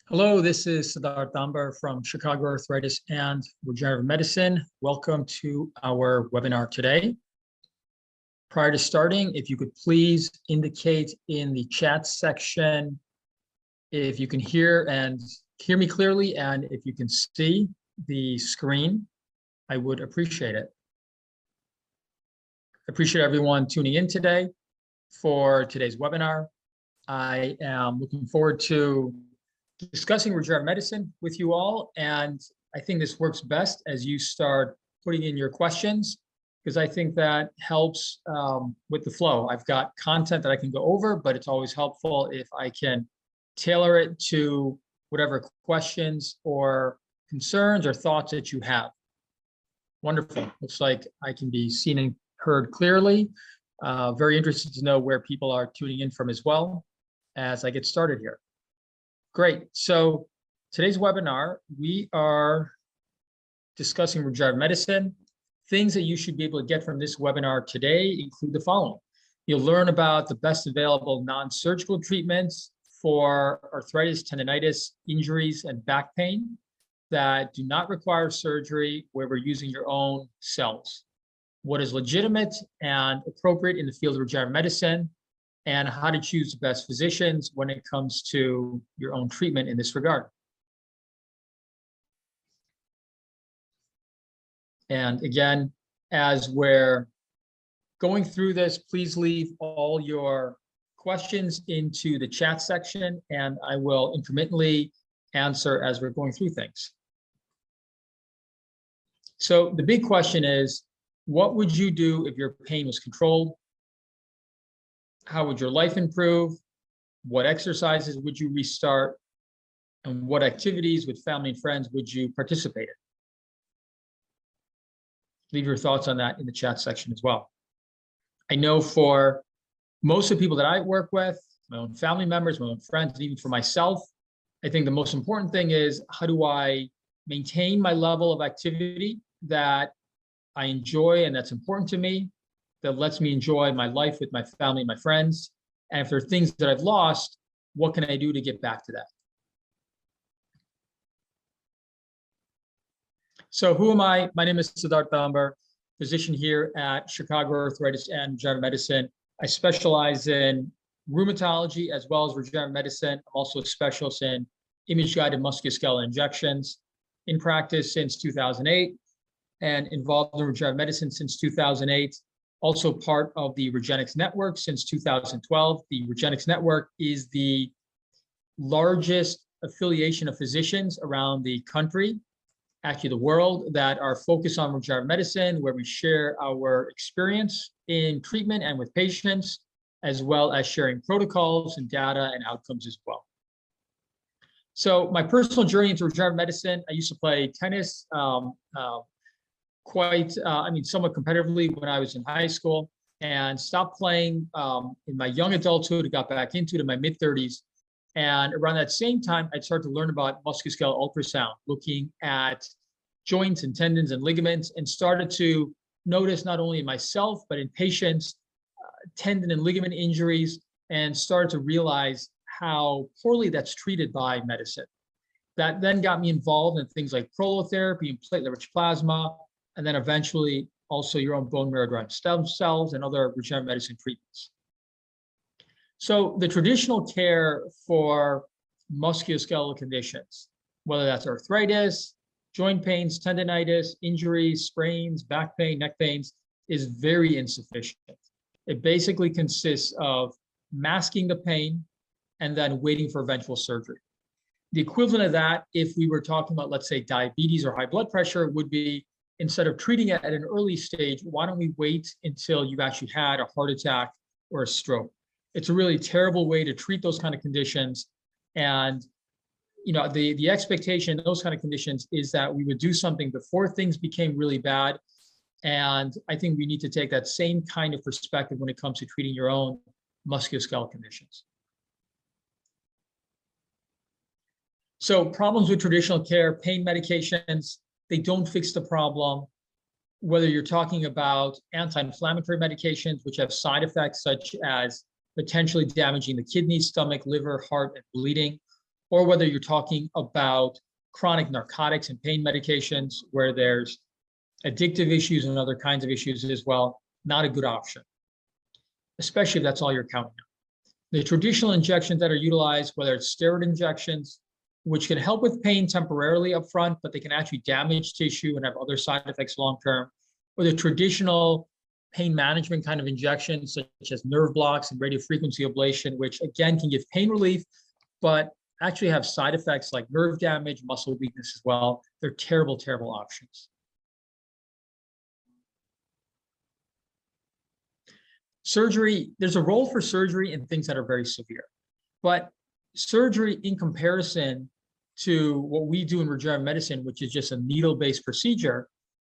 Hello, this is Siddharth Dambar from Chicago Arthritis and Regenerative Medicine. Welcome to our webinar today. Prior to starting, if you could please indicate in the chat section if you can hear me clearly, and if you can see the screen, I would appreciate it. I appreciate everyone tuning in today for today's webinar. I am looking forward to discussing regenerative medicine with you all, and I think this works best as you start putting in your questions, because I think that helps with the flow. I've got content that I can go over, but it's always helpful if I can tailor it to whatever questions or concerns or thoughts that you have. Wonderful. Looks like I can be seen and heard clearly. Very interested to know where people are tuning in from as well as I get started here. Great. So today's webinar, we are discussing regenerative medicine. Things that you should be able to get from this webinar today include the following. You'll learn about the best available non-surgical treatments for arthritis, tendinitis, injuries, and back pain that do not require surgery, where we're using your own cells. What is legitimate and appropriate in the field of regenerative medicine, and how to choose the best physicians when it comes to your own treatment in this regard. And again, as we're going through this, please leave all your questions into the chat section, and I will intermittently answer as we're going through things. So the big question is, what would you do if your pain was controlled? How would your life improve? What exercises would you restart? And what activities with family and friends would you participate in? Leave your thoughts on that in the chat section as well. I know for most of the people that I work with, my own family members, my own friends, and even for myself, I think the most important thing is, how do I maintain my level of activity that I enjoy and that's important to me, that lets me enjoy my life with my family and my friends? And if there are things that I've lost, what can I do to get back to that? So who am I? My name is Siddharth Dambar, physician here at Chicago Arthritis and Regenerative Medicine. I specialize in rheumatology as well as regenerative medicine. I'm also a specialist in image-guided musculoskeletal injections, in practice since 2008 and involved in regenerative medicine since 2008. Also part of the Regenerative Network since 2012. The Regenerative Network is the largest affiliation of physicians around the country, actually the world, that are focused on regenerative medicine, where we share our experience in treatment and with patients, as well as sharing protocols and data and outcomes as well. So my personal journey into regenerative medicine, I used to play tennis, somewhat competitively when I was in high school, and stopped playing in my young adulthood. I got back into it in my mid-30s. And around that same time, I started to learn about musculoskeletal ultrasound, looking at joints and tendons and ligaments, and started to notice not only in myself, but in patients, tendon and ligament injuries, and started to realize how poorly that's treated by medicine. That then got me involved in things like prolotherapy and platelet-rich plasma, and then eventually also your own bone marrow-derived stem cells and other regenerative medicine treatments. So the traditional care for musculoskeletal conditions, whether that's arthritis, joint pains, tendinitis, injuries, sprains, back pain, neck pains, is very insufficient. It basically consists of masking the pain and then waiting for eventual surgery. The equivalent of that, if we were talking about, let's say, diabetes or high blood pressure, would be, instead of treating it at an early stage, why don't we wait until you've actually had a heart attack or a stroke? It's a really terrible way to treat those kind of conditions. And the expectation in those kind of conditions is that we would do something before things became really bad. And I think we need to take that same kind of perspective when it comes to treating your own musculoskeletal conditions. So problems with traditional care, pain medications, they don't fix the problem. Whether you're talking about anti-inflammatory medications, which have side effects such as potentially damaging the kidney, stomach, liver, heart, and bleeding, or whether you're talking about chronic narcotics and pain medications where there's addictive issues and other kinds of issues as well, not a good option, especially if that's all you're counting on. The traditional injections that are utilized, whether it's steroid injections, which can help with pain temporarily up front, but they can actually damage tissue and have other side effects long-term, or the traditional pain management kind of injections, such as nerve blocks and radiofrequency ablation, which again can give pain relief, but actually have side effects like nerve damage, muscle weakness as well. They're terrible, terrible options. Surgery, there's a role for surgery in things that are very severe, but surgery in comparison to what we do in regenerative medicine, which is just a needle-based procedure,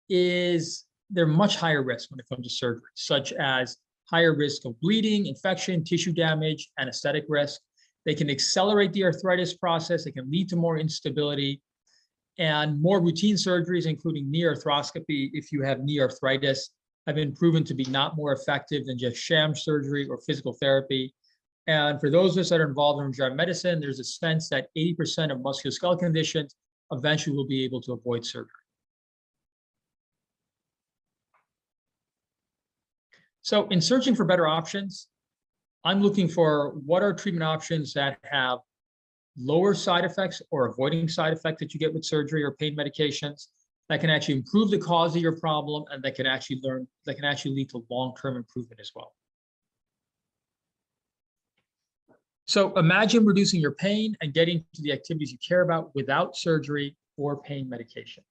they're much higher risk when it comes to surgery, such as higher risk of bleeding, infection, tissue damage, anesthetic risk. They can accelerate the arthritis process. They can lead to more instability, and more routine surgeries, including knee arthroscopy, if you have knee arthritis, have been proven to be not more effective than just sham surgery or physical therapy. And for those of us that are involved in regenerative medicine, there's a sense that 80% of musculoskeletal conditions eventually will be able to avoid surgery. So in searching for better options, I'm looking for what are treatment options that have lower side effects or avoiding side effects that you get with surgery or pain medications that can actually improve the cause of your problem and that can actually lead to long-term improvement as well. So imagine reducing your pain and getting to the activities you care about without surgery or pain medications.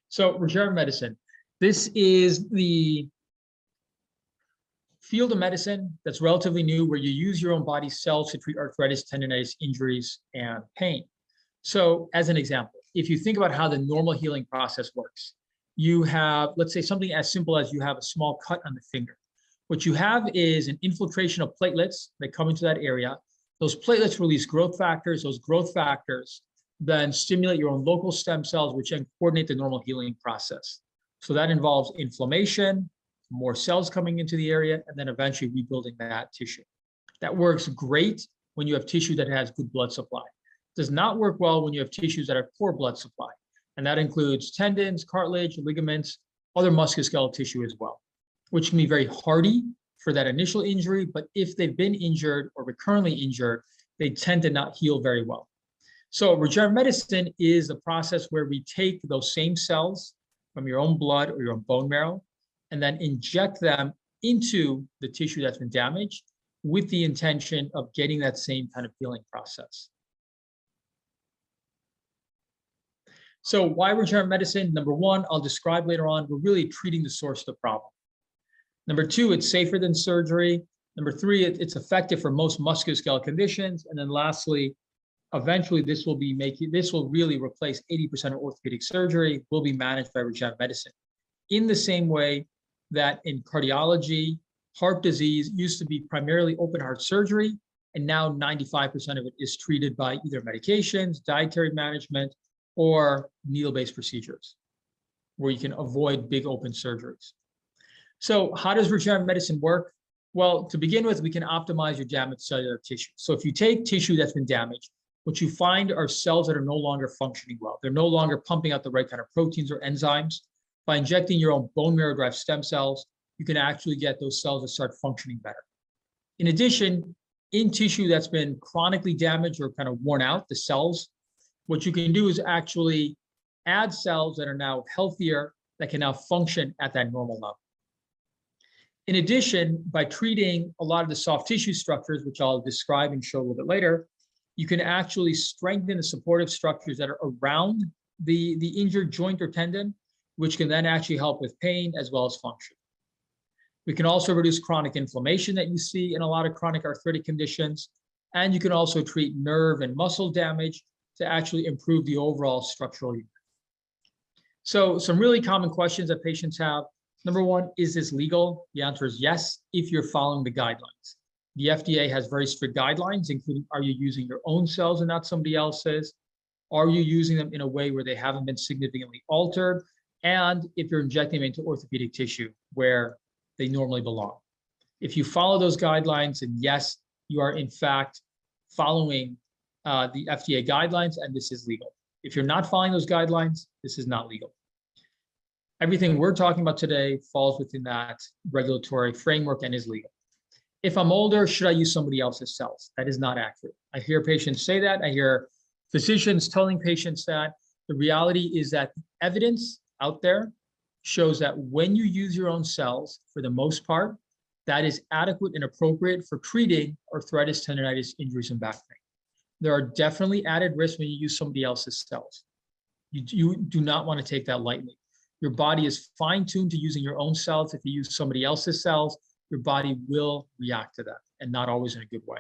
So regenerative medicine, this is the field of medicine that's relatively new where you use your own body cells to treat arthritis, tendinitis, injuries, and pain. So as an example, if you think about how the normal healing process works, you have, let's say something as simple as you have a small cut on the finger. What you have is an infiltration of platelets that come into that area. Those platelets release growth factors. Those growth factors then stimulate your own local stem cells, which then coordinate the normal healing process. So that involves inflammation, more cells coming into the area, and then eventually rebuilding that tissue. That works great when you have tissue that has good blood supply. It does not work well when you have tissues that have poor blood supply. And that includes tendons, cartilage, ligaments, other musculoskeletal tissue as well, which can be very hardy for that initial injury. But if they've been injured or recurrently injured, they tend to not heal very well. So regenerative medicine is the process where we take those same cells from your own blood or your own bone marrow and then inject them into the tissue that's been damaged with the intention of getting that same kind of healing process. So why regenerative medicine? Number one, I'll describe later on, we're really treating the source of the problem. Number two, it's safer than surgery. Number three, it's effective for most musculoskeletal conditions. And then lastly, eventually this will really replace 80% of orthopedic surgery, will be managed by regenerative medicine. In the same way that in cardiology, heart disease used to be primarily open heart surgery, and now 95% of it is treated by either medications, dietary management, or needle-based procedures, where you can avoid big open surgeries. So how does regenerative medicine work? Well, to begin with, we can optimize your damaged cellular tissue. So if you take tissue that's been damaged, what you find are cells that are no longer functioning well. They're no longer pumping out the right kind of proteins or enzymes. By injecting your own bone marrow-derived stem cells, you can actually get those cells to start functioning better. In addition, in tissue that's been chronically damaged or kind of worn out, the cells, what you can do is actually add cells that are now healthier, that can now function at that normal level. In addition, by treating a lot of the soft tissue structures, which I'll describe and show a little bit later, you can actually strengthen the supportive structures that are around the injured joint or tendon, which can then actually help with pain as well as function. We can also reduce chronic inflammation that you see in a lot of chronic arthritic conditions, and you can also treat nerve and muscle damage to actually improve the overall structural unit. So some really common questions that patients have. Number one, is this legal? The answer is yes, if you're following the guidelines. The FDA has very strict guidelines, including are you using your own cells and not somebody else's? Are you using them in a way where they haven't been significantly altered? And if you're injecting them into orthopedic tissue where they normally belong. If you follow those guidelines, and yes, you are in fact following the FDA guidelines, and this is legal. If you're not following those guidelines, this is not legal. Everything we're talking about today falls within that regulatory framework and is legal. If I'm older, should I use somebody else's cells? That is not accurate. I hear patients say that. I hear physicians telling patients that. The reality is that evidence out there shows that when you use your own cells, for the most part, that is adequate and appropriate for treating arthritis, tendinitis, injuries, and back pain. There are definitely added risks when you use somebody else's cells. You do not want to take that lightly. Your body is fine-tuned to using your own cells. If you use somebody else's cells, your body will react to that, and not always in a good way.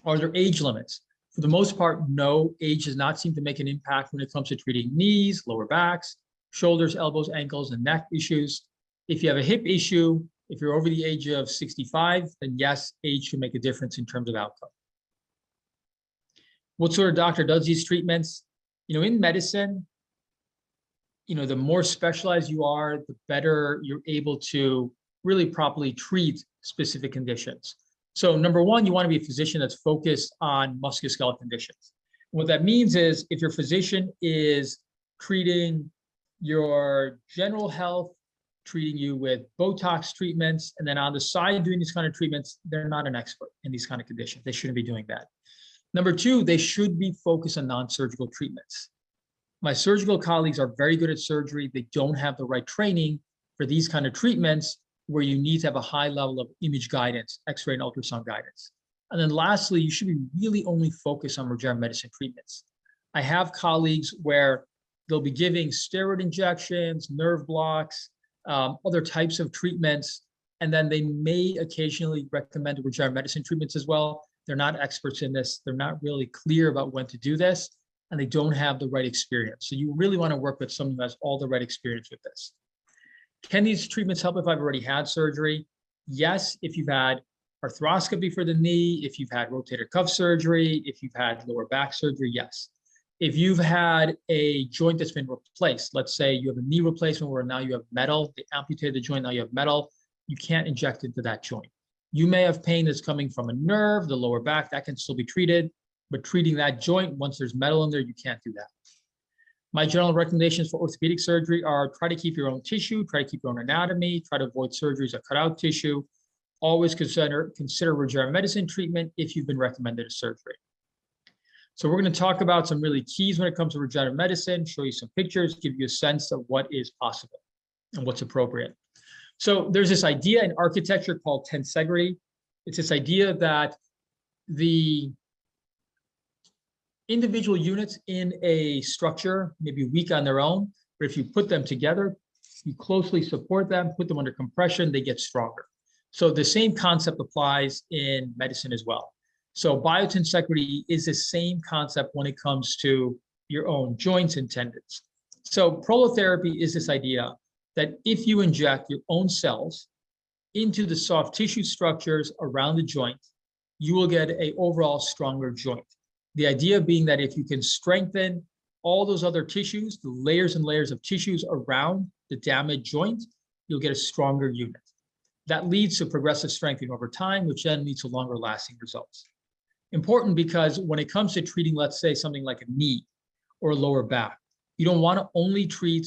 Are there age limits? For the most part, no. Age does not seem to make an impact when it comes to treating knees, lower backs, shoulders, elbows, ankles, and neck issues. If you have a hip issue, if you're over the age of 65, then yes, age can make a difference in terms of outcome. What sort of doctor does these treatments? In medicine, the more specialized you are, the better you're able to really properly treat specific conditions. So number one, you want to be a physician that's focused on musculoskeletal conditions. What that means is if your physician is treating your general health, treating you with Botox treatments, and then on the side doing these kind of treatments, they're not an expert in these kind of conditions. They shouldn't be doing that. Number two, they should be focused on non-surgical treatments. My surgical colleagues are very good at surgery. They don't have the right training for these kind of treatments where you need to have a high level of image guidance, X-ray and ultrasound guidance. And then lastly, you should be really only focused on regenerative medicine treatments. I have colleagues where they'll be giving steroid injections, nerve blocks, other types of treatments, and then they may occasionally recommend regenerative medicine treatments as well. They're not experts in this. They're not really clear about when to do this, and they don't have the right experience. So you really want to work with someone who has all the right experience with this. Can these treatments help if I've already had surgery? Yes, if you've had arthroscopy for the knee, if you've had rotator cuff surgery, if you've had lower back surgery, yes. If you've had a joint that's been replaced, let's say you have a knee replacement where now you have metal, they amputated the joint, now you have metal, you can't inject into that joint. You may have pain that's coming from a nerve, the lower back, that can still be treated, but treating that joint, once there's metal in there, you can't do that. My general recommendations for orthopedic surgery are try to keep your own tissue, try to keep your own anatomy, try to avoid surgeries that cut out tissue. Always consider regenerative medicine treatment if you've been recommended a surgery. So we're going to talk about some really keys when it comes to regenerative medicine, show you some pictures, give you a sense of what is possible and what's appropriate. So there's this idea in architecture called Tensegrity. It's this idea that the individual units in a structure may be weak on their own, but if you put them together, you closely support them, put them under compression, they get stronger. So the same concept applies in medicine as well. So biotensegrity is the same concept when it comes to your own joints and tendons. So prolotherapy is this idea that if you inject your own cells into the soft tissue structures around the joint, you will get an overall stronger joint. The idea being that if you can strengthen all those other tissues, the layers and layers of tissues around the damaged joint, you'll get a stronger unit. That leads to progressive strengthening over time, which then leads to longer lasting results. Important because when it comes to treating, let's say, something like a knee or a lower back, you don't want to only treat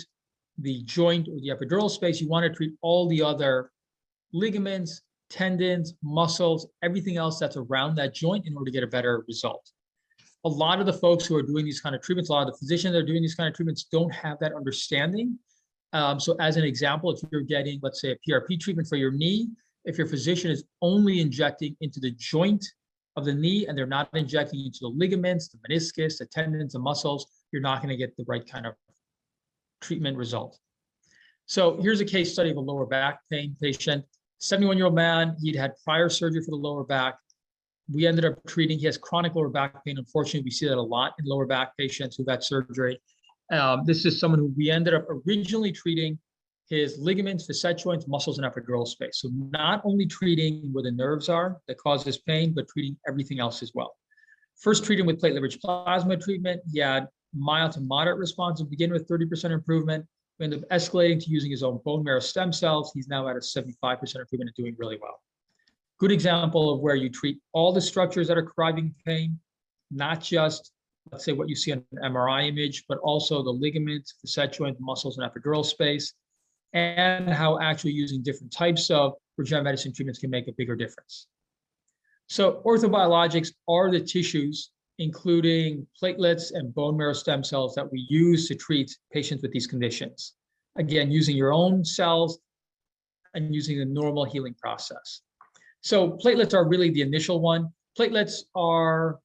the joint or the epidural space. You want to treat all the other ligaments, tendons, muscles, everything else that's around that joint in order to get a better result. A lot of the folks who are doing these kind of treatments, a lot of the physicians that are doing these kind of treatments don't have that understanding. So as an example, if you're getting, let's say, a PRP treatment for your knee, if your physician is only injecting into the joint of the knee and they're not injecting into the ligaments, the meniscus, the tendons, the muscles, you're not going to get the right kind of treatment result. So here's a case study of a lower back pain patient, 71-year-old man. He'd had prior surgery for the lower back. We ended up treating, he has chronic lower back pain. Unfortunately, we see that a lot in lower back patients who've had surgery. This is someone who we ended up originally treating his ligaments, facet joints, muscles, and epidural space. So not only treating where the nerves are that causes pain, but treating everything else as well. First treated with platelet-rich plasma treatment. He had mild to moderate response to begin with, 30% improvement. We end up escalating to using his own bone marrow stem cells. He's now at a 75% improvement and doing really well. Good example of where you treat all the structures that are causing pain, not just, let's say, what you see on an MRI image, but also the ligaments, the set joint, the muscles, and epidural space, and how actually using different types of regenerative medicine treatments can make a bigger difference. So orthobiologics are the tissues, including platelets and bone marrow stem cells, that we use to treat patients with these conditions. Again, using your own cells and using the normal healing process. So platelets are really the initial one. Platelets are,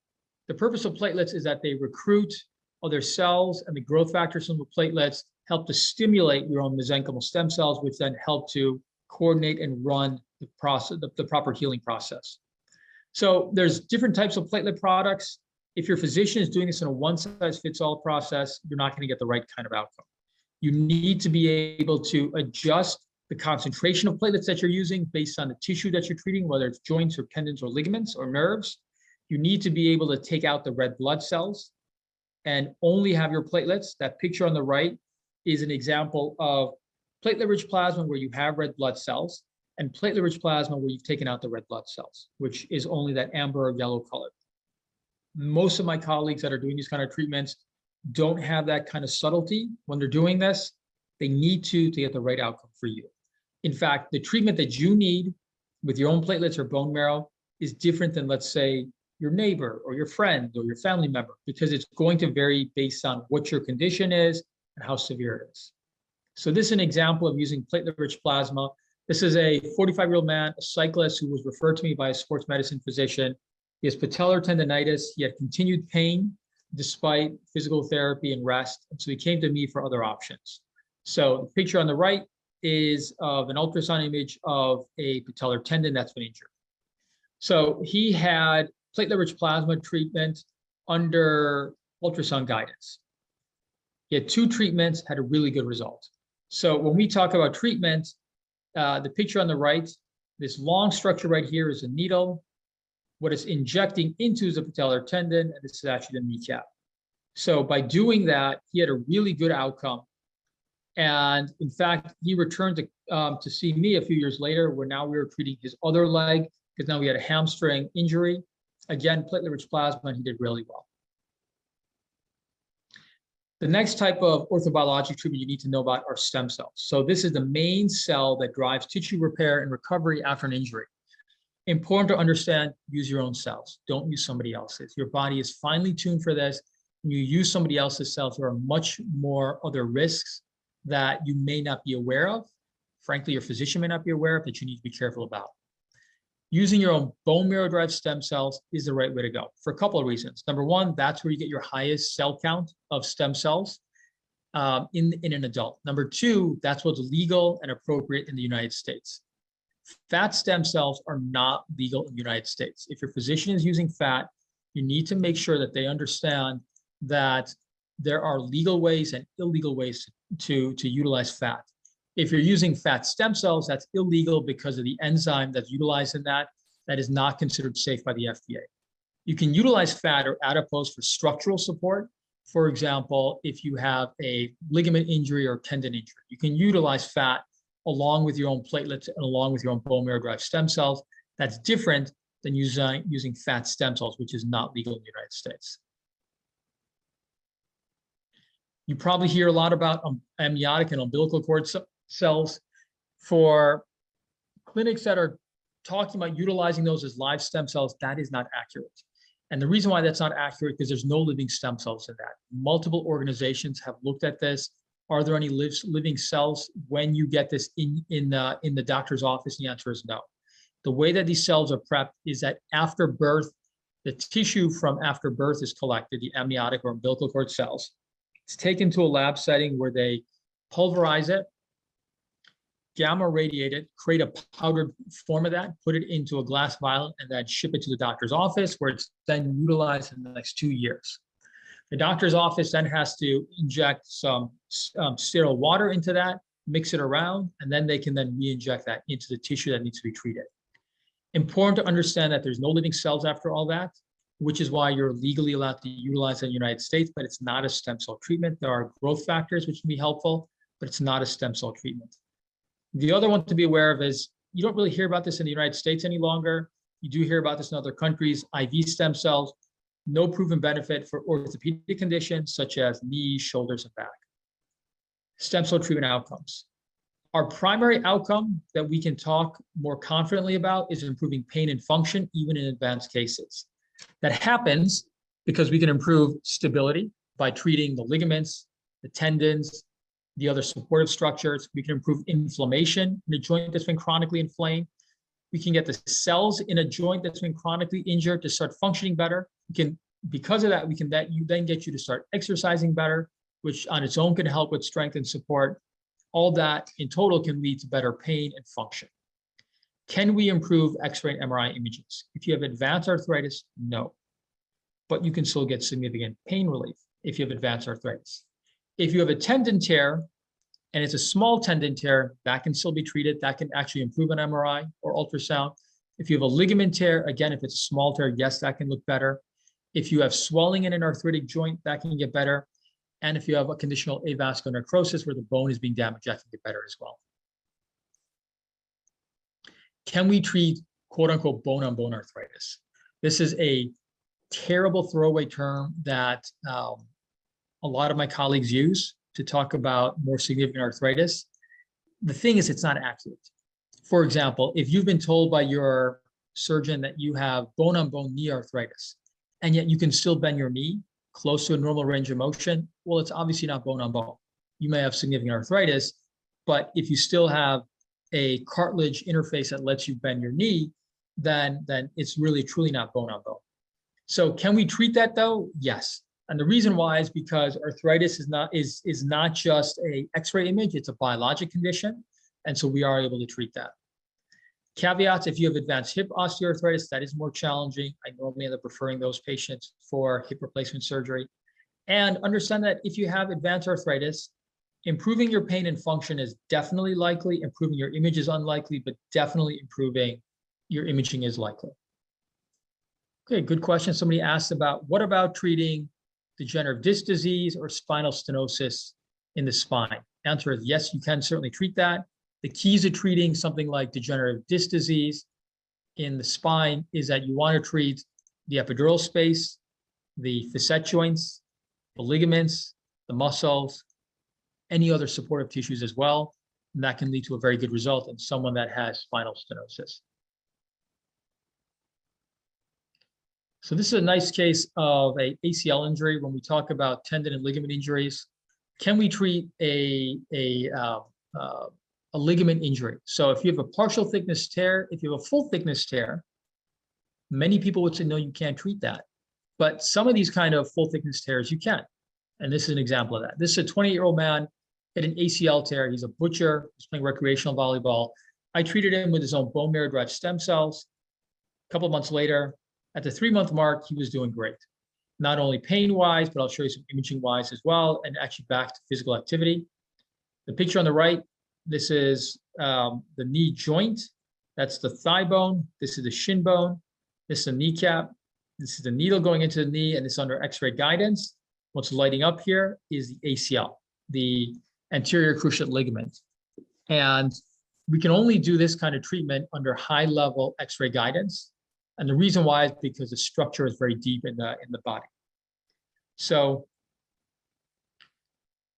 the purpose of platelets is that they recruit other cells, and the growth factors from the platelets help to stimulate your own mesenchymal stem cells, which then help to coordinate and run the process, the proper healing process. So there's different types of platelet products. If your physician is doing this in a one-size-fits-all process, you're not going to get the right kind of outcome. You need to be able to adjust the concentration of platelets that you're using based on the tissue that you're treating, whether it's joints or tendons or ligaments or nerves. You need to be able to take out the red blood cells and only have your platelets. That picture on the right is an example of platelet-rich plasma where you have red blood cells, and platelet-rich plasma where you've taken out the red blood cells, which is only that amber or yellow color. Most of my colleagues that are doing these kind of treatments don't have that kind of subtlety when they're doing this. They need to get the right outcome for you. In fact, the treatment that you need with your own platelets or bone marrow is different than, let's say, your neighbor or your friend or your family member, because it's going to vary based on what your condition is and how severe it is. So this is an example of using platelet-rich plasma. This is a 45-year-old man, a cyclist, who was referred to me by a sports medicine physician. He has patellar tendinitis. He had continued pain despite physical therapy and rest. And so he came to me for other options. So the picture on the right is of an ultrasound image of a patellar tendon that's been injured. So he had platelet-rich plasma treatment under ultrasound guidance. He had 2 treatments, had a really good result. So when we talk about treatment, the picture on the right, this long structure right here is a needle. What it's injecting into is a patellar tendon, and this is actually the kneecap. So by doing that, he had a really good outcome. And in fact, he returned to see me a few years later, where now we were treating his other leg, because now we had a hamstring injury. Again, platelet-rich plasma, and he did really well. The next type of orthobiologic treatment you need to know about are stem cells. So this is the main cell that drives tissue repair and recovery after an injury. Important to understand, use your own cells. Don't use somebody else's. Your body is finely tuned for this. When you use somebody else's cells, there are much more other risks that you may not be aware of. Frankly, your physician may not be aware of, that you need to be careful about. Using your own bone marrow-derived stem cells is the right way to go for a couple of reasons. Number one, that's where you get your highest cell count of stem cells in an adult. Number two, that's what's legal and appropriate in the United States. Fat stem cells are not legal in the United States. If your physician is using fat, you need to make sure that they understand that there are legal ways and illegal ways to utilize fat. If you're using fat stem cells, that's illegal because of the enzyme that's utilized in that. That is not considered safe by the FDA. You can utilize fat or adipose for structural support. For example, if you have a ligament injury or tendon injury, you can utilize fat along with your own platelets and along with your own bone marrow-derived stem cells. That's different than using fat stem cells, which is not legal in the United States. You probably hear a lot about amniotic and umbilical cord cells. For clinics that are talking about utilizing those as live stem cells, that is not accurate. And the reason why that's not accurate, because there's no living stem cells in that. Multiple organizations have looked at this. Are there any living cells when you get this in the doctor's office? And the answer is no. The way that these cells are prepped is that after birth, the tissue from after birth is collected, the amniotic or umbilical cord cells. It's taken to a lab setting where they pulverize it, gamma radiate it, create a powdered form of that, put it into a glass vial, and then ship it to the doctor's office, where it's then utilized in the next 2 years. The doctor's office then has to inject some sterile water into that, mix it around, and then they can then re-inject that into the tissue that needs to be treated. Important to understand that there's no living cells after all that, which is why you're legally allowed to utilize it in the United States, but it's not a stem cell treatment. There are growth factors which can be helpful, but it's not a stem cell treatment. The other one to be aware of is you don't really hear about this in the United States any longer. You do hear about this in other countries, IV stem cells, no proven benefit for orthopedic conditions such as knees, shoulders, and back. Stem cell treatment outcomes. Our primary outcome that we can talk more confidently about is improving pain and function, even in advanced cases. That happens because we can improve stability by treating the ligaments, the tendons, the other supportive structures. We can improve inflammation in a joint that's been chronically inflamed. We can get the cells in a joint that's been chronically injured to start functioning better. Because of that, we can then get you to start exercising better, which on its own can help with strength and support. All that in total can lead to better pain and function. Can we improve X-ray and MRI images? If you have advanced arthritis, no. But you can still get significant pain relief if you have advanced arthritis. If you have a tendon tear and it's a small tendon tear, that can still be treated. That can actually improve an MRI or ultrasound. If you have a ligament tear, again, if it's a small tear, yes, that can look better. If you have swelling in an arthritic joint, that can get better. And if you have a conditional avascular necrosis where the bone is being damaged, that can get better as well. Can we treat quote unquote bone-on-bone arthritis? This is a terrible throwaway term that a lot of my colleagues use to talk about more significant arthritis. The thing is, it's not accurate. For example, if you've been told by your surgeon that you have bone-on-bone knee arthritis, and yet you can still bend your knee close to a normal range of motion, well, it's obviously not bone-on-bone. You may have significant arthritis, but if you still have a cartilage interface that lets you bend your knee, then it's really truly not bone-on-bone. So can we treat that though? Yes. And the reason why is because arthritis is not just a X-ray image, it's a biologic condition. And so we are able to treat that. Caveats, if you have advanced hip osteoarthritis, that is more challenging. I normally end up referring those patients for hip replacement surgery. And understand that if you have advanced arthritis, improving your pain and function is definitely likely. Improving your image is unlikely, but definitely improving your imaging is likely. Okay, good question. Somebody asked about, what about treating degenerative disc disease or spinal stenosis in the spine? Answer is yes, you can certainly treat that. The keys to treating something like degenerative disc disease in the spine is that you want to treat the epidural space, the facet joints, the ligaments, the muscles, any other supportive tissues as well. And that can lead to a very good result in someone that has spinal stenosis. So this is a nice case of an ACL injury. When we talk about tendon and ligament injuries, can we treat a ligament injury? So if you have a partial thickness tear, if you have a full thickness tear, many people would say, no, you can't treat that. But some of these kind of full thickness tears, you can. And this is an example of that. This is a 28-year-old man, had an ACL tear. He's a butcher. He's playing recreational volleyball. I treated him with his own bone marrow-derived stem cells. A couple of months later, at the 3-month mark, he was doing great. Not only pain-wise, but I'll show you some imaging-wise as well, and actually back to physical activity. The picture on the right, this is the knee joint. That's the thigh bone. This is the shin bone. This is the kneecap. This is the needle going into the knee, and this is under X-ray guidance. What's lighting up here is the ACL, the anterior cruciate ligament. And we can only do this kind of treatment under high-level X-ray guidance. And the reason why is because the structure is very deep in the body. So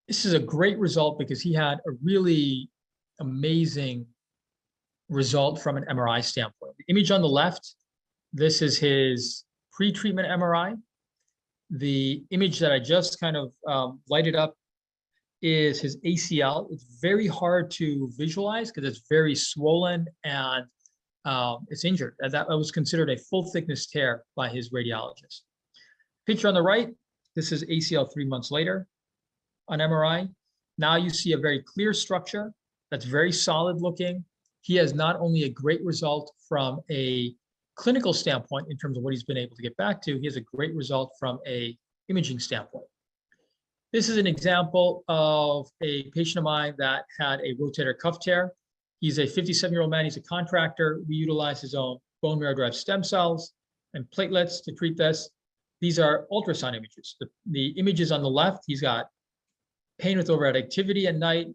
this is a great result because he had a really amazing result from an MRI standpoint. The image on the left, this is his pre-treatment MRI. The image that I just kind of lighted up is his ACL. It's very hard to visualize because it's very swollen and it's injured. And that was considered a full thickness tear by his radiologist. Picture on the right, this is ACL 3 months later on MRI. Now you see a very clear structure that's very solid looking. He has not only a great result from a clinical standpoint in terms of what he's been able to get back to, he has a great result from a imaging standpoint. This is an example of a patient of mine that had a rotator cuff tear. He's a 57-year-old man. He's a contractor. We utilize his own bone marrow-derived stem cells and platelets to treat this. These are ultrasound images. The images on the left, he's got pain with overhead activity at night.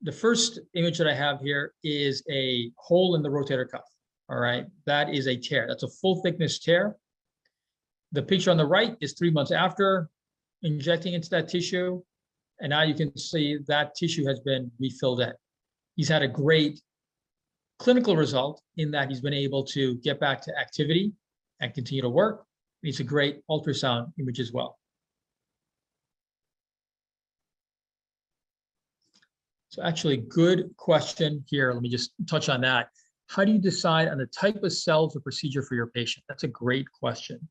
The first image that I have here is a hole in the rotator cuff. All right, that is a tear. That's a full thickness tear. The picture on the right is 3 months after injecting into that tissue. And now you can see that tissue has been refilled in. He's had a great clinical result in that he's been able to get back to activity and continue to work. It's a great ultrasound image as well. So actually, good question here. Let me just touch on that. How do you decide on the type of cells or procedure for your patient? That's a great question.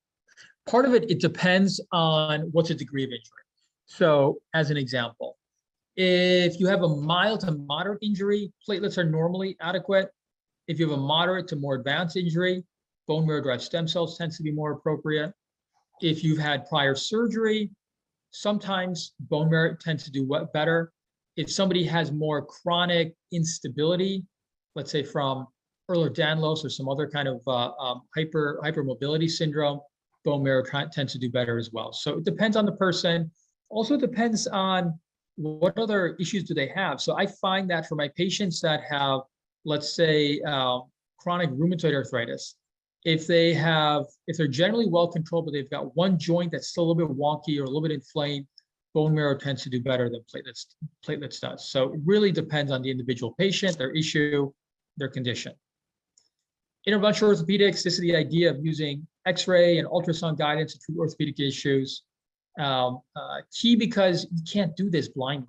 Part of it, it depends on what's the degree of injury. So as an example, if you have a mild to moderate injury, platelets are normally adequate. If you have a moderate to more advanced injury, bone marrow-derived stem cells tends to be more appropriate. If you've had prior surgery, sometimes bone marrow tends to do better. If somebody has more chronic instability, let's say from Ehlers-Danlos or some other kind of hypermobility syndrome, bone marrow tends to do better as well. So it depends on the person. Also depends on what other issues do they have. So I find that for my patients that have, let's say, chronic rheumatoid arthritis, if they're generally well controlled, but they've got one joint that's still a little bit wonky or a little bit inflamed, bone marrow tends to do better than platelets does. So it really depends on the individual patient, their issue, their condition. Interventional orthopedics, this is the idea of using X-ray and ultrasound guidance to treat orthopedic issues. Key because you can't do this blindly,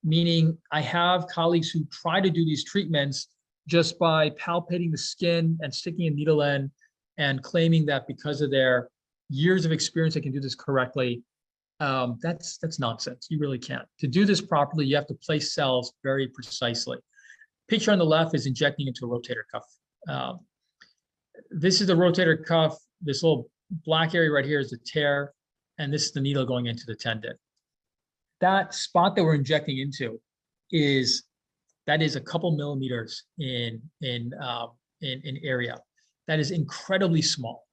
meaning I have colleagues who try to do these treatments just by palpating the skin and sticking a needle in and claiming that because of their years of experience, they can do this correctly. That's nonsense. You really can't. To do this properly, you have to place cells very precisely. Picture on the left is injecting into a rotator cuff. This is the rotator cuff. This little black area right here is the tear, and this is the needle going into the tendon. That spot that we're injecting into is a couple millimeters in area. That is incredibly small,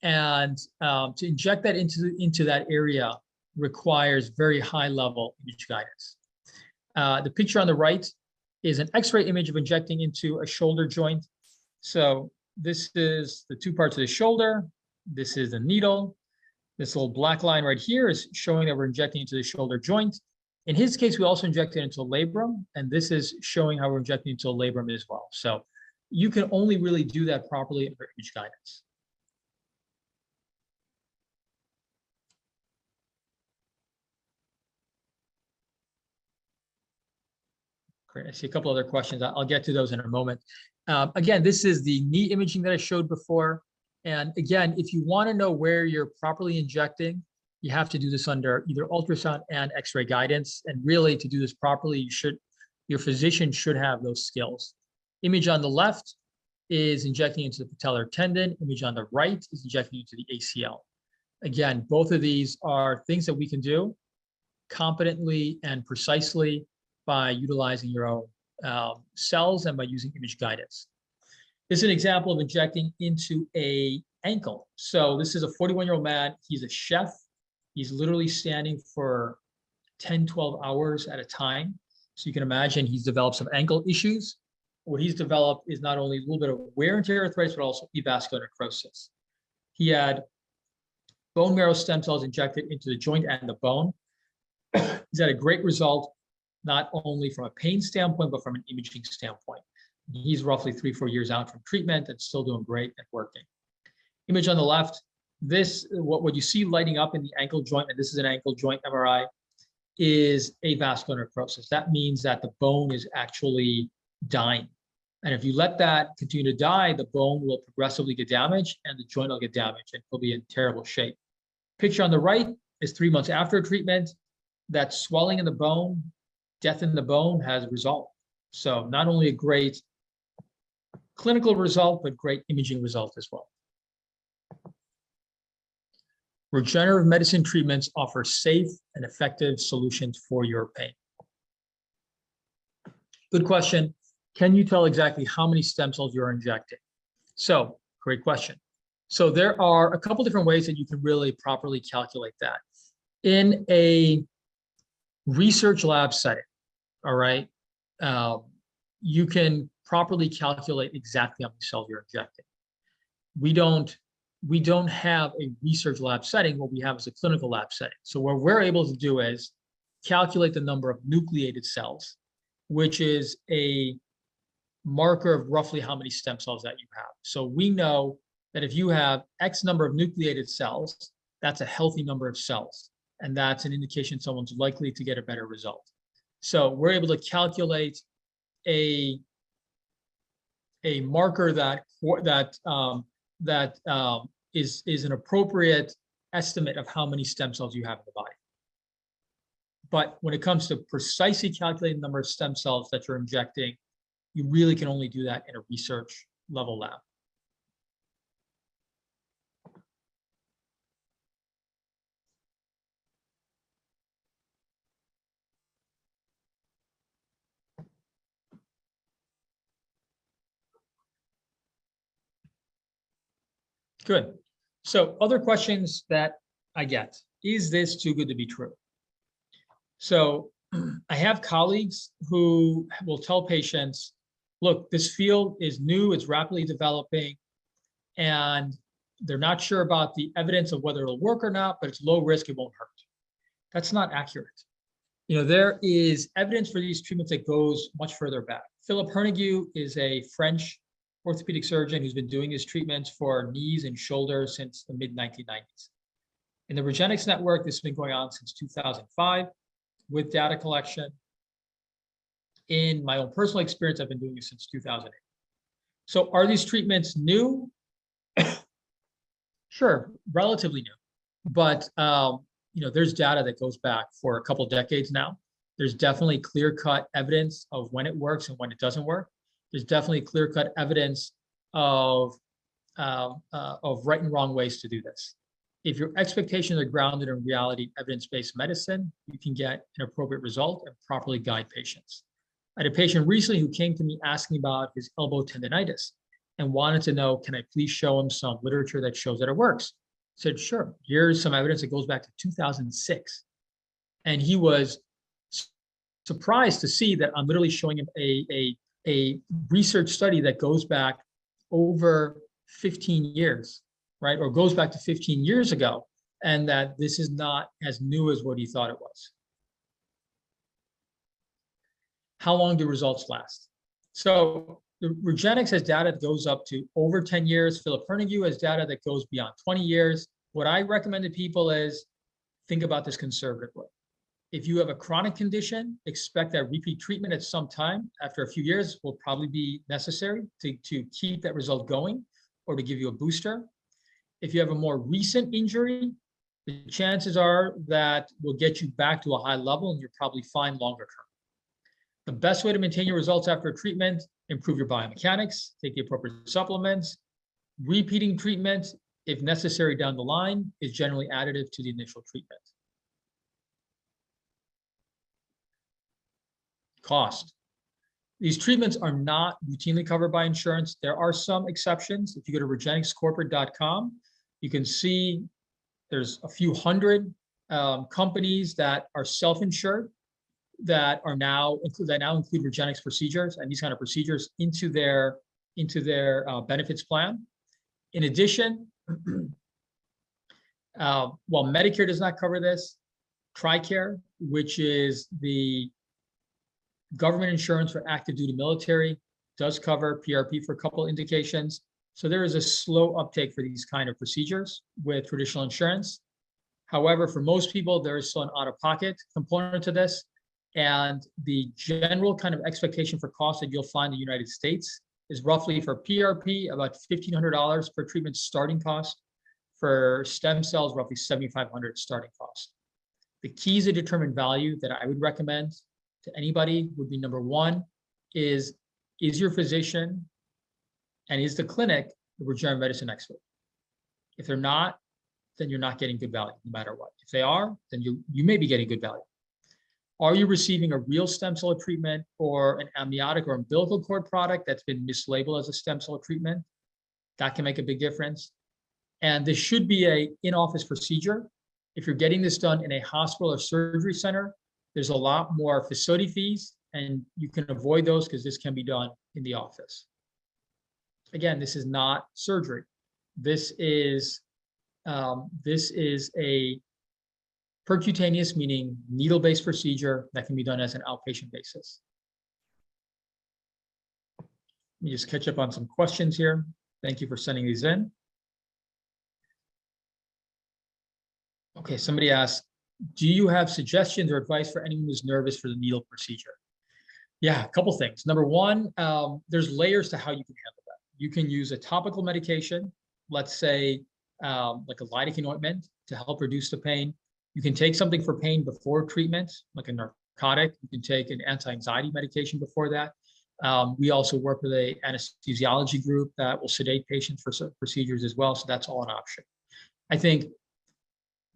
and to inject that into that area requires very high level image guidance. The picture on the right is an X-ray image of injecting into a shoulder joint. So this is the two parts of the shoulder. This is the needle. This little black line right here is showing that we're injecting into the shoulder joint. In his case, we also injected into a labrum, and this is showing how we're injecting into a labrum as well. So you can only really do that properly under image guidance. Great. I see a couple other questions. I'll get to those in a moment. Again, this is the knee imaging that I showed before. And again, if you want to know where you're properly injecting, you have to do this under either ultrasound and X-ray guidance. And really, to do this properly, your physician should have those skills. Image on the left is injecting into the patellar tendon. Image on the right is injecting into the ACL. Again, both of these are things that we can do competently and precisely by utilizing your own cells and by using image guidance. This is an example of injecting into an ankle. So this is a 41-year-old man. He's a chef. He's literally standing for 10, 12 hours at a time. So you can imagine he's developed some ankle issues. What he's developed is not only a little bit of wear and tear arthritis, but also avascular necrosis. He had bone marrow stem cells injected into the joint and the bone. He's had a great result, not only from a pain standpoint, but from an imaging standpoint. He's roughly 3-4 years out from treatment and still doing great and working. Image on the left, what you see lighting up in the ankle joint, and this is an ankle joint MRI, is avascular necrosis. That means that the bone is actually dying. And if you let that continue to die, the bone will progressively get damaged and the joint will get damaged and will be in terrible shape. Picture on the right is 3 months after treatment. That swelling in the bone, death in the bone has resolved. So not only a great clinical result, but great imaging result as well. Regenerative medicine treatments offer safe and effective solutions for your pain. Good question. Can you tell exactly how many stem cells you're injecting? So, great question. So there are a couple different ways that you can really properly calculate that. In a research lab setting, all right, you can properly calculate exactly how many cells you're injecting. We don't have a research lab setting. What we have is a clinical lab setting. So what we're able to do is calculate the number of nucleated cells, which is a marker of roughly how many stem cells that you have. So we know that if you have X number of nucleated cells, that's a healthy number of cells. And that's an indication someone's likely to get a better result. So we're able to calculate a marker that is an appropriate estimate of how many stem cells you have in the body. But when it comes to precisely calculating the number of stem cells that you're injecting, you really can only do that in a research level lab. Good. So other questions that I get, is this too good to be true? So I have colleagues who will tell patients, look, this field is new, it's rapidly developing, and they're not sure about the evidence of whether it'll work or not, but it's low risk, it won't hurt. That's not accurate. You know, there is evidence for these treatments that goes much further back. Philip Hernigue is a French orthopedic surgeon who's been doing his treatments for knees and shoulders since the mid-1990s. In the Regenerative Network, this has been going on since 2005 with data collection. In my own personal experience, I've been doing this since 2008. So are these treatments new? Sure, relatively new, but you know, there's data that goes back for a couple decades now. There's definitely clear-cut evidence of when it works and when it doesn't work. There's definitely clear-cut evidence of right and wrong ways to do this. If your expectations are grounded in reality, evidence-based medicine, you can get an appropriate result and properly guide patients. I had a patient recently who came to me asking about his elbow tendinitis and wanted to know, can I please show him some literature that shows that it works? I said, sure, here's some evidence that goes back to 2006. And he was surprised to see that I'm literally showing him a research study that goes back over 15 years, right? Or goes back to 15 years ago, and that this is not as new as what he thought it was. How long do results last? So the Regenix has data that goes up to over 10 years. Philip Hernigue has data that goes beyond 20 years. What I recommend to people is think about this conservatively. If you have a chronic condition, expect that repeat treatment at some time after a few years will probably be necessary to keep that result going or to give you a booster. If you have a more recent injury, the chances are that will get you back to a high level and you're probably fine longer term. The best way to maintain your results after a treatment, improve your biomechanics, take the appropriate supplements. Repeating treatment, if necessary down the line, is generally additive to the initial treatment. Cost. These treatments are not routinely covered by insurance. There are some exceptions. If you go to regenixcorporate.com, you can see there's a few hundred companies that are self-insured that now include Regenix procedures and these kind of procedures into their benefits plan. In addition, while Medicare does not cover this, TRICARE, which is the government insurance for active duty military, does cover PRP for a couple indications. So there is a slow uptake for these kind of procedures with traditional insurance. However, for most people, there is still an out-of-pocket component to this. And the general kind of expectation for cost that you'll find in the United States is roughly for PRP, about $1,500 per treatment starting cost. For stem cells, roughly $7,500 starting cost. The keys to determine value that I would recommend to anybody would be, number one, is your physician and is the clinic the regenerative medicine expert? If they're not, then you're not getting good value no matter what. If they are, then you may be getting good value. Are you receiving a real stem cell treatment or an amniotic or umbilical cord product that's been mislabeled as a stem cell treatment? That can make a big difference. And this should be an in-office procedure. If you're getting this done in a hospital or surgery center, there's a lot more facility fees and you can avoid those because this can be done in the office. Again, this is not surgery. This is a percutaneous, meaning needle-based procedure that can be done as an outpatient basis. Let me just catch up on some questions here. Thank you for sending these in. Okay, somebody asked, do you have suggestions or advice for anyone who's nervous for the needle procedure? Yeah, a couple things. Number one, there's layers to how you can handle that. You can use a topical medication, let's say like a lidocaine ointment to help reduce the pain. You can take something for pain before treatment, like a narcotic. You can take an anti-anxiety medication before that. We also work with an anesthesiology group that will sedate patients for procedures as well. So that's all an option. I think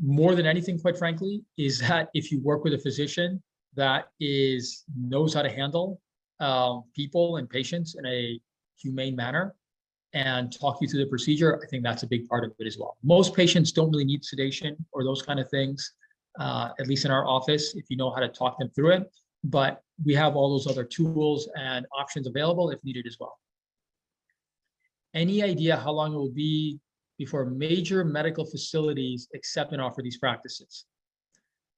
more than anything, quite frankly, is that if you work with a physician that knows how to handle people and patients in a humane manner and talk you through the procedure, I think that's a big part of it as well. Most patients don't really need sedation or those kind of things, at least in our office, if you know how to talk them through it. But we have all those other tools and options available if needed as well. Any idea how long it will be before major medical facilities accept and offer these practices?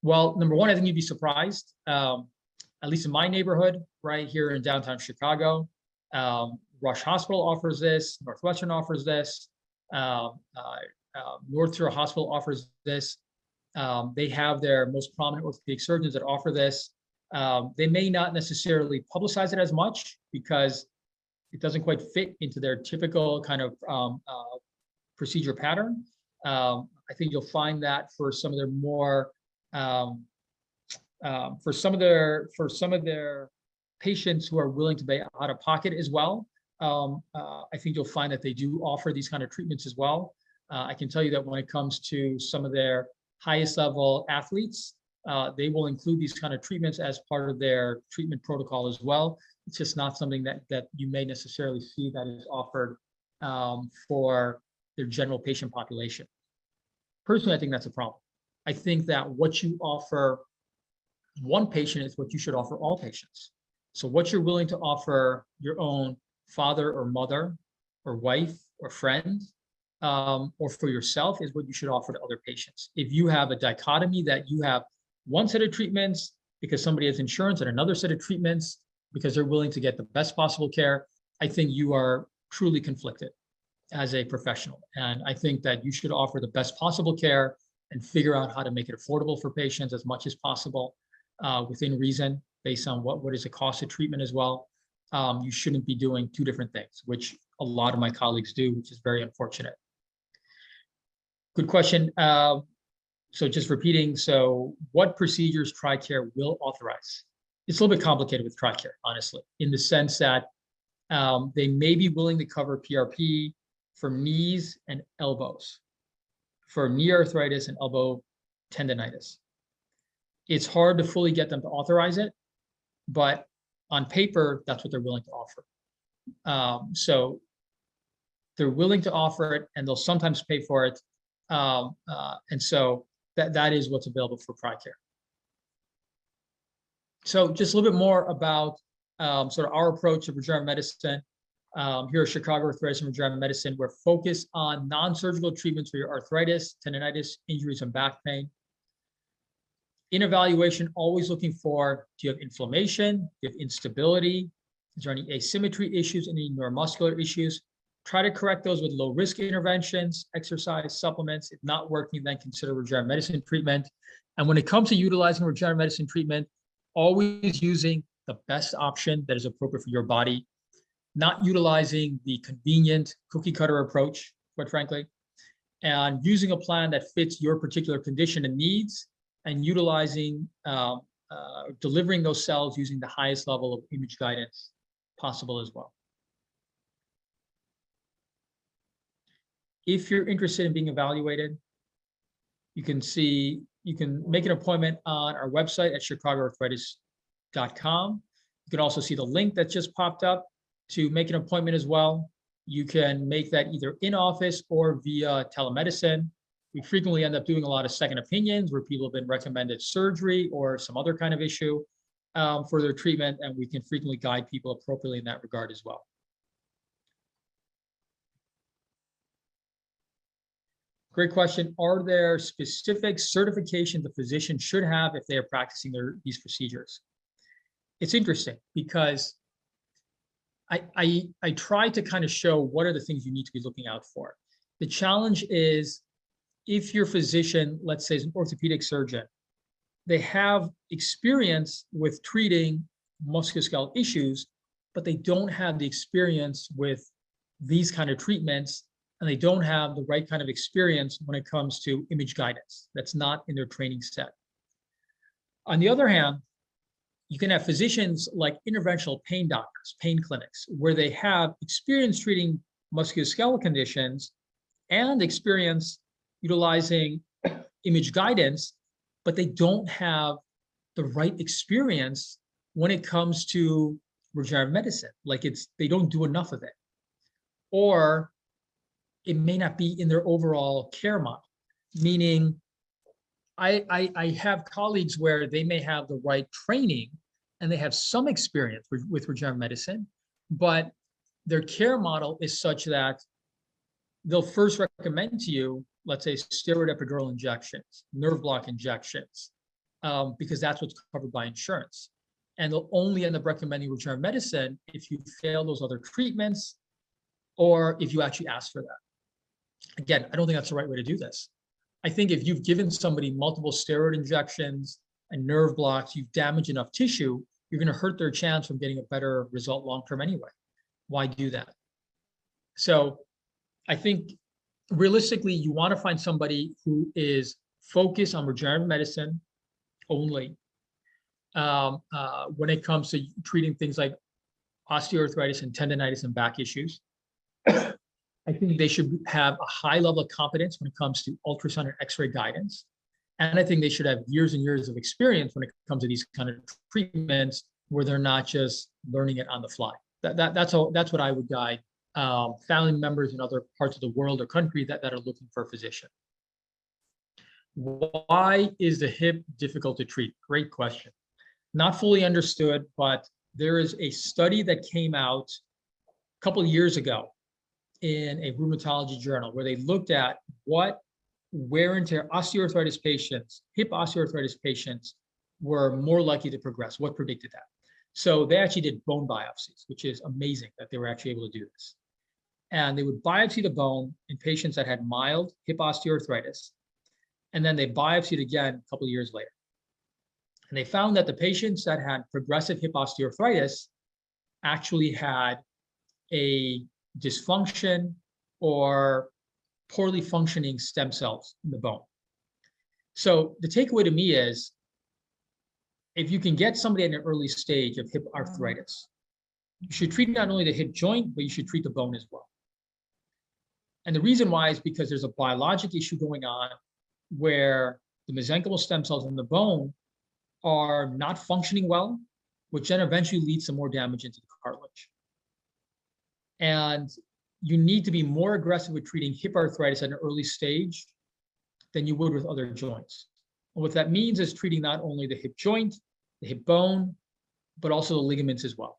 Well, number one, I think you'd be surprised. At least in my neighborhood, right here in downtown Chicago, Rush Hospital offers this, Northwestern offers this, North Shore Hospital offers this. They have their most prominent orthopedic surgeons that offer this. They may not necessarily publicize it as much because it doesn't quite fit into their typical kind of procedure pattern. I think you'll find that for some of their more, for some of their patients who are willing to pay out of pocket as well, I think you'll find that they do offer these kind of treatments as well. I can tell you that when it comes to some of their highest level athletes, they will include these kind of treatments as part of their treatment protocol as well. It's just not something that you may necessarily see that is offered for their general patient population. Personally, I think that's a problem. I think that what you offer one patient is what you should offer all patients. So what you're willing to offer your own father or mother or wife or friend or for yourself is what you should offer to other patients. If you have a dichotomy that you have one set of treatments because somebody has insurance and another set of treatments because they're willing to get the best possible care, I think you are truly conflicted as a professional. And I think that you should offer the best possible care and figure out how to make it affordable for patients as much as possible within reason, based on what is the cost of treatment as well. You shouldn't be doing two different things, which a lot of my colleagues do, which is very unfortunate. Good question. So just repeating, so what procedures TRICARE will authorize? It's a little bit complicated with TRICARE, honestly, in the sense that they may be willing to cover PRP for knees and elbows, for knee arthritis and elbow tendinitis. It's hard to fully get them to authorize it, but on paper, that's what they're willing to offer. So they're willing to offer it, and they'll sometimes pay for it. And so that is what's available for TRICARE. So just a little bit more about sort of our approach to regenerative medicine. Here at Chicago Arthritis and Regenerative Medicine, we're focused on non-surgical treatments for your arthritis, tendinitis, injuries, and back pain. In evaluation, always looking for, do you have inflammation? Do you have instability? Is there any asymmetry issues, any neuromuscular issues? Try to correct those with low-risk interventions, exercise, supplements. If not working, then consider regenerative medicine treatment. And when it comes to utilizing regenerative medicine treatment, always using the best option that is appropriate for your body, not utilizing the convenient cookie-cutter approach, quite frankly, and using a plan that fits your particular condition and needs, and utilizing, delivering those cells using the highest level of image guidance possible as well. If you're interested in being evaluated, you can make an appointment on our website at chicagoarthritis.com. You can also see the link that just popped up to make an appointment as well. You can make that either in office or via telemedicine. We frequently end up doing a lot of second opinions where people have been recommended surgery or some other kind of issue. for their treatment, and we can frequently guide people appropriately in that regard as well. Great question. Are there specific certifications the physician should have if they are practicing these procedures? It's interesting because I try to kind of show what are the things you need to be looking out for. The challenge is if your physician, let's say, is an orthopedic surgeon, they have experience with treating musculoskeletal issues, but they don't have the experience with these kind of treatments, and they don't have the right kind of experience when it comes to image guidance. That's not in their training set. On the other hand, you can have physicians like interventional pain doctors, pain clinics, where they have experience treating musculoskeletal conditions and experience utilizing image guidance, but they don't have the right experience when it comes to regenerative medicine. Like they don't do enough of it. Or it may not be in their overall care model, meaning I have colleagues where they may have the right training and they have some experience with regenerative medicine, but their care model is such that they'll first recommend to you, let's say, steroid epidural injections, nerve block injections, because that's what's covered by insurance. And they'll only end up recommending regenerative medicine if you fail those other treatments or if you actually ask for that. Again, I don't think that's the right way to do this. I think if you've given somebody multiple steroid injections and nerve blocks, you've damaged enough tissue, you're going to hurt their chance from getting a better result long-term anyway. Why do that? So I think realistically, you want to find somebody who is focused on regenerative medicine only when it comes to treating things like osteoarthritis and tendinitis and back issues. I think they should have a high level of competence when it comes to ultrasound and X-ray guidance. And I think they should have years and years of experience when it comes to these kind of treatments where they're not just learning it on the fly. That's what I would guide family members in other parts of the world or country that are looking for a physician. Why is the hip difficult to treat? Great question. Not fully understood, but there is a study that came out a couple of years ago in a rheumatology journal where they looked at what wear and tear osteoarthritis patients, hip osteoarthritis patients were more likely to progress, what predicted that. So they actually did bone biopsies, which is amazing that they were actually able to do this. And they would biopsy the bone in patients that had mild hip osteoarthritis, and then they biopsied again a couple of years later. And they found that the patients that had progressive hip osteoarthritis actually had a dysfunction or poorly functioning stem cells in the bone. So the takeaway to me is, if you can get somebody at an early stage of hip arthritis, you should treat not only the hip joint, but you should treat the bone as well. And the reason why is because there's a biologic issue going on where the mesenchymal stem cells in the bone are not functioning well, which then eventually leads to more damage into the cartilage. And you need to be more aggressive with treating hip arthritis at an early stage than you would with other joints. And what that means is treating not only the hip joint, the hip bone, but also the ligaments as well.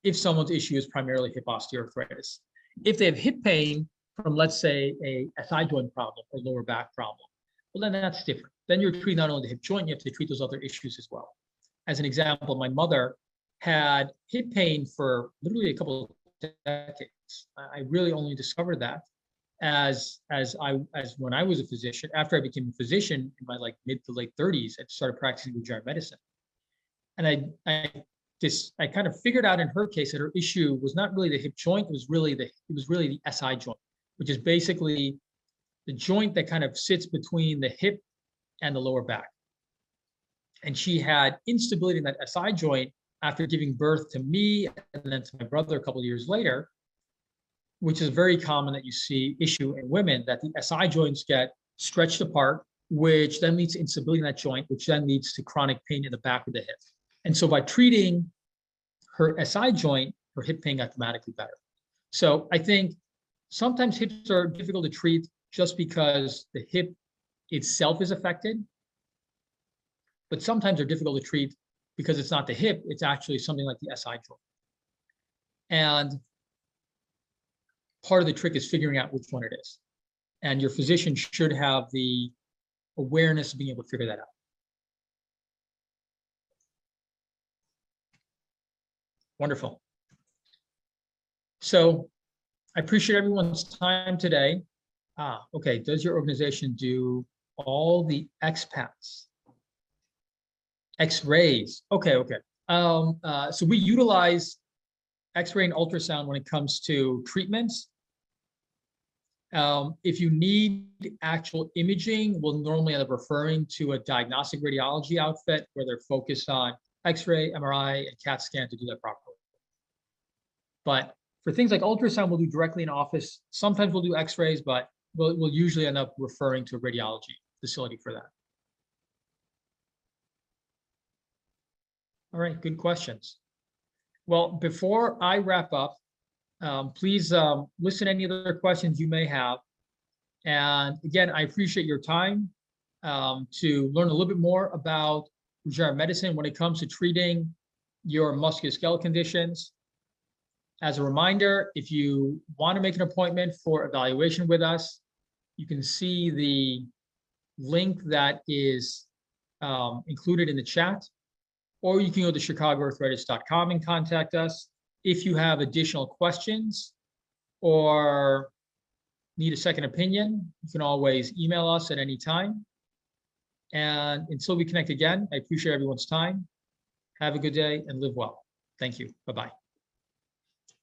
If someone's issue is primarily hip osteoarthritis. If they have hip pain from, let's say, a SI joint problem or lower back problem, well, then that's different. Then you're treating not only the hip joint, you have to treat those other issues as well. As an example, my mother had hip pain for literally a couple of decades. I really only discovered that as when I was a physician. After I became a physician in my mid to late 30s, I started practicing regenerative medicine. And I kind of figured out in her case that her issue was not really the hip joint, it was really the SI joint, which is basically the joint that kind of sits between the hip and the lower back. And she had instability in that SI joint after giving birth to me and then to my brother a couple of years later, which is very common that you see issue in women, that the SI joints get stretched apart, which then leads to instability in that joint, which then leads to chronic pain in the back of the hip. And so by treating her SI joint, her hip pain got dramatically better. So I think sometimes hips are difficult to treat just because the hip itself is affected. but sometimes they're difficult to treat because it's not the hip, it's actually something like the SI joint. And part of the trick is figuring out which one it is. And your physician should have the awareness of being able to figure that out. Wonderful. So I appreciate everyone's time today. Okay, does your organization do all the expats? X-rays, okay. So we utilize X-ray and ultrasound when it comes to treatments. If you need actual imaging, we'll normally end up referring to a diagnostic radiology outfit where they're focused on X-ray, MRI, and CAT scan to do that properly. But for things like ultrasound, we'll do directly in office. Sometimes we'll do X-rays, but we'll usually end up referring to a radiology facility for that. All right, good questions. Well, before I wrap up, please listen to any other questions you may have. And again, I appreciate your time to learn a little bit more about regenerative medicine when it comes to treating your musculoskeletal conditions. As a reminder, if you want to make an appointment for evaluation with us, you can see the link that is included in the chat, or you can go to chicagoarthritis.com and contact us. If you have additional questions or need a second opinion, you can always email us at any time. And until we connect again, I appreciate everyone's time. Have a good day and live well. Thank you. Bye-bye.